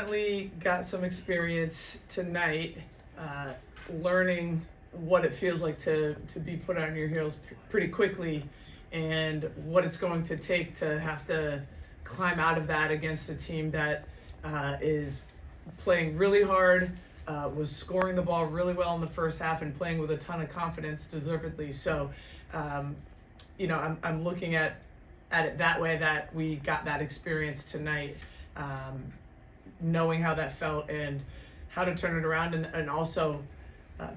Definitely got some experience tonight, learning what it feels like to be put on your heels pretty quickly, and what it's going to take to have to climb out of that against a team that is playing really hard, was scoring the ball really well in the first half and playing with a ton of confidence, deservedly. So, I'm looking at it that way, that we got that experience tonight. Knowing how that felt and how to turn it around, and also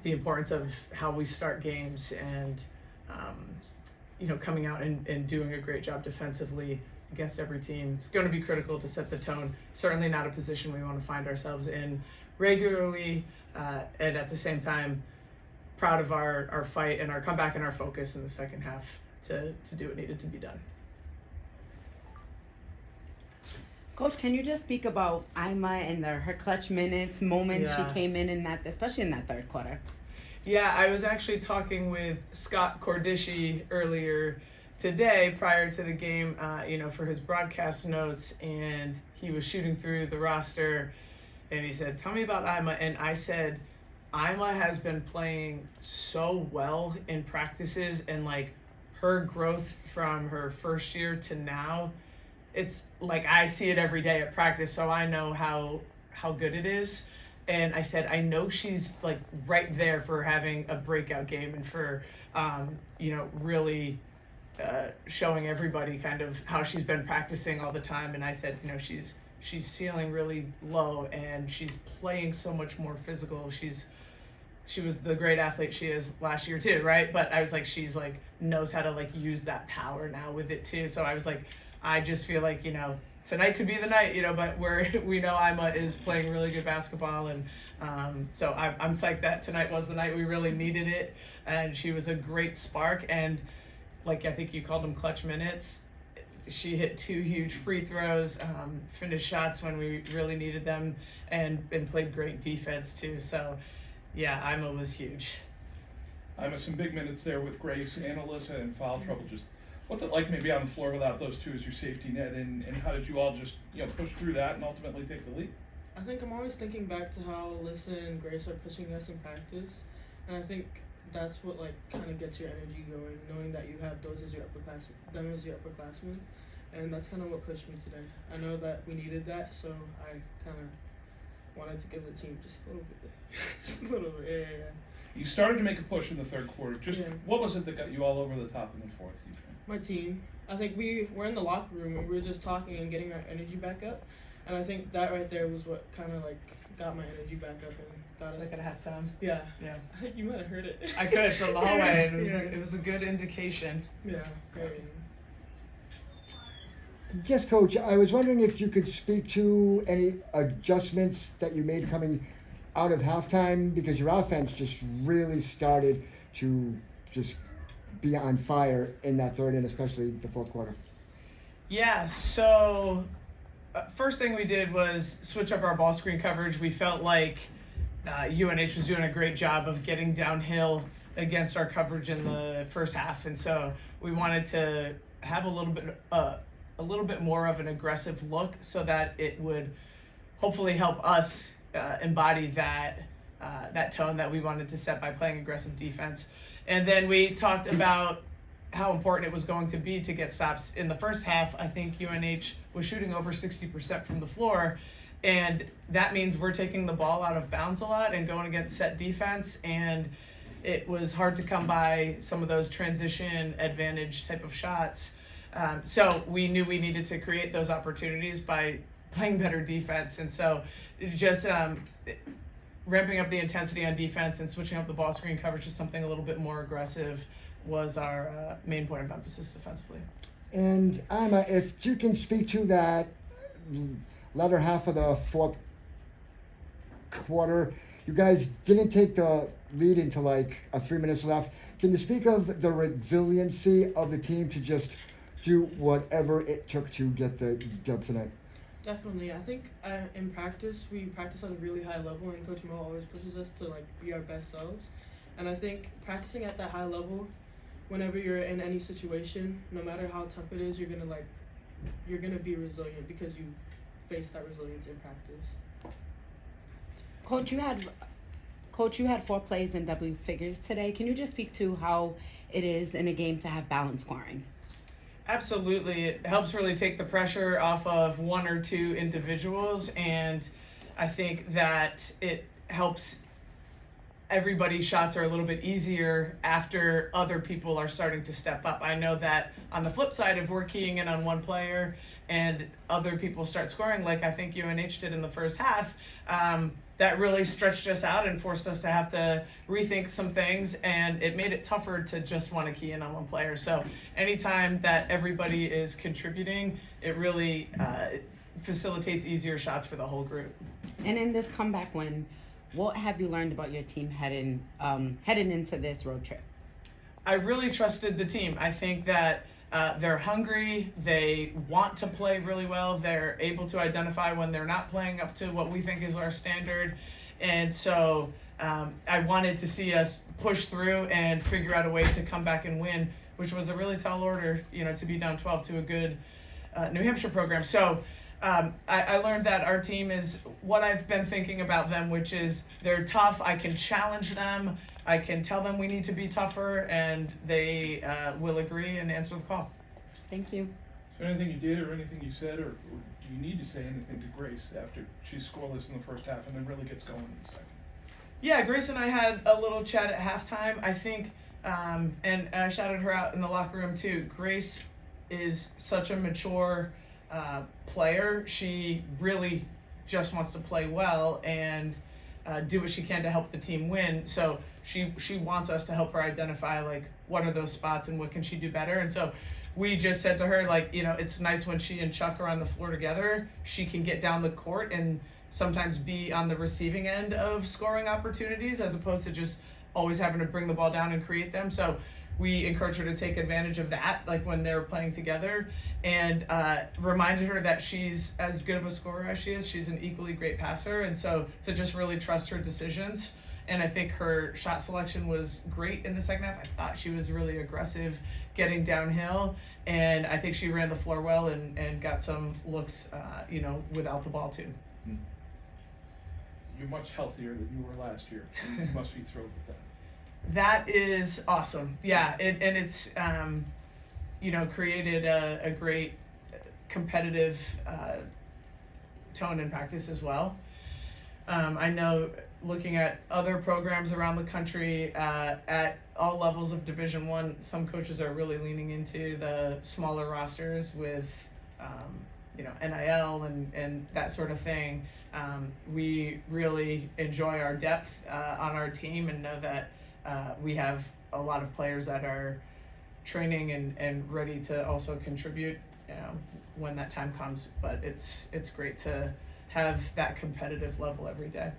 the importance of how we start games, and coming out and doing a great job defensively against every team. It's going to be critical to set the tone. Certainly not a position we want to find ourselves in regularly, and at the same time proud of our fight and our comeback and our focus in the second half to do what needed to be done. Coach, can you just speak about Aima and her clutch moments she came in that, especially in that third quarter? Yeah, I was actually talking with Scott Cordisci earlier today prior to the game, for his broadcast notes, and he was shooting through the roster, and he said, "Tell me about Aima," and I said, Aima has been playing so well in practices, and her growth from her first year to now, it's like I see it every day at practice, so I know how good it is. And I said, I know she's right there for having a breakout game, and for really showing everybody kind of how she's been practicing all the time. And I said, she's ceiling really low, and she's playing so much more physical. She was the great athlete she is last year too, right? But I was like, she's knows how to use that power now with it too. So I was like, I just feel like, tonight could be the night, but we know Aima is playing really good basketball. And so I'm psyched that tonight was the night we really needed it. And she was a great spark. And I think you called them clutch minutes. She hit 2 huge free throws, finished shots when we really needed them, and played great defense too. So yeah, Aima was huge. Aima, some big minutes there with Grace and Alyssa in foul trouble. Just what's it like maybe on the floor without those two as your safety net, and how did you all just push through that and ultimately take the lead? I think I'm always thinking back to how Alyssa and Grace are pushing us in practice, and I think that's what kind of gets your energy going, knowing that you have them as your upperclassmen, and that's kind of what pushed me today. I know that we needed that, so I kind of wanted to give the team just a little bit, yeah. You started to make a push in the third quarter. What was it that got you all over the top in the fourth, you think? My team. I think we were in the locker room and we were just talking and getting our energy back up, and I think that right there was what kind of got my energy back up and got us. At halftime. Yeah. Yeah. I think you might have heard it. I could from the hallway, and it was a good indication. Yeah. Great. Yes, Coach, I was wondering if you could speak to any adjustments that you made coming out of halftime, because your offense just really started to just be on fire in that third and especially the fourth quarter. Yeah, so first thing we did was switch up our ball screen coverage. We felt like UNH was doing a great job of getting downhill against our coverage in the first half, and so we wanted to have a little bit more of an aggressive look, so that it would hopefully help us embody that tone that we wanted to set by playing aggressive defense. And then we talked about how important it was going to be to get stops. In the first half, I think UNH was shooting over 60% from the floor, and that means we're taking the ball out of bounds a lot and going against set defense, and it was hard to come by some of those transition advantage type of shots. So we knew we needed to create those opportunities by playing better defense, and so just ramping up the intensity on defense and switching up the ball screen coverage to something a little bit more aggressive was our main point of emphasis defensively. And Aima, if you can speak to that latter half of the fourth quarter, you guys didn't take the lead until 3 minutes left. Can you speak of the resiliency of the team to just do whatever it took to get the dub tonight? Definitely. I think in practice, we practice on a really high level, and Coach Mo always pushes us to be our best selves. And I think practicing at that high level, whenever you're in any situation, no matter how tough it is, you're gonna be resilient because you face that resilience in practice. Coach, you had 4 plays in double figures today. Can you just speak to how it is in a game to have balanced scoring? Absolutely. It helps really take the pressure off of one or two individuals, and I think that it helps everybody's shots are a little bit easier after other people are starting to step up. I know that on the flip side, if we're keying in on one player and other people start scoring, like I think UNH did in the first half, that really stretched us out and forced us to have to rethink some things, and it made it tougher to just want to key in on one player. So anytime that everybody is contributing, it really facilitates easier shots for the whole group. And in this comeback win, what have you learned about your team heading into this road trip? I really trusted the team. I think that they're hungry. They want to play really well. They're able to identify when they're not playing up to what we think is our standard. And so I wanted to see us push through and figure out a way to come back and win, which was a really tall order, to be down 12 to a good New Hampshire program. So I learned that our team is what I've been thinking about them, which is they're tough. I can challenge them. I can tell them we need to be tougher, and they will agree and answer the call. Thank you. Is there anything you did or anything you said, or do you need to say anything to Grace after she's scoreless in the first half and then really gets going in the second? Yeah, Grace and I had a little chat at halftime. I think, and I shouted her out in the locker room too. Grace is such a mature player. She really just wants to play well and do what she can to help the team win. So she wants us to help her identify like what are those spots and what can she do better. And so we just said to her, like, it's nice when she and Chuck are on the floor together. She can get down the court and sometimes be on the receiving end of scoring opportunities as opposed to just always having to bring the ball down and create them. So we encouraged her to take advantage of that, like when they're playing together, and reminded her that she's as good of a scorer as she is. She's an equally great passer, and so to just really trust her decisions. And I think her shot selection was great in the second half. I thought she was really aggressive getting downhill, and I think she ran the floor well and got some looks, without the ball too. You're much healthier than you were last year. You must be thrilled with that. That is awesome. Yeah, it's created a great competitive tone in practice as well. I know looking at other programs around the country at all levels of Division I, some coaches are really leaning into the smaller rosters with NIL and that sort of thing. We really enjoy our depth on our team and know that we have a lot of players that are training and ready to also contribute when that time comes. But it's great to have that competitive level every day.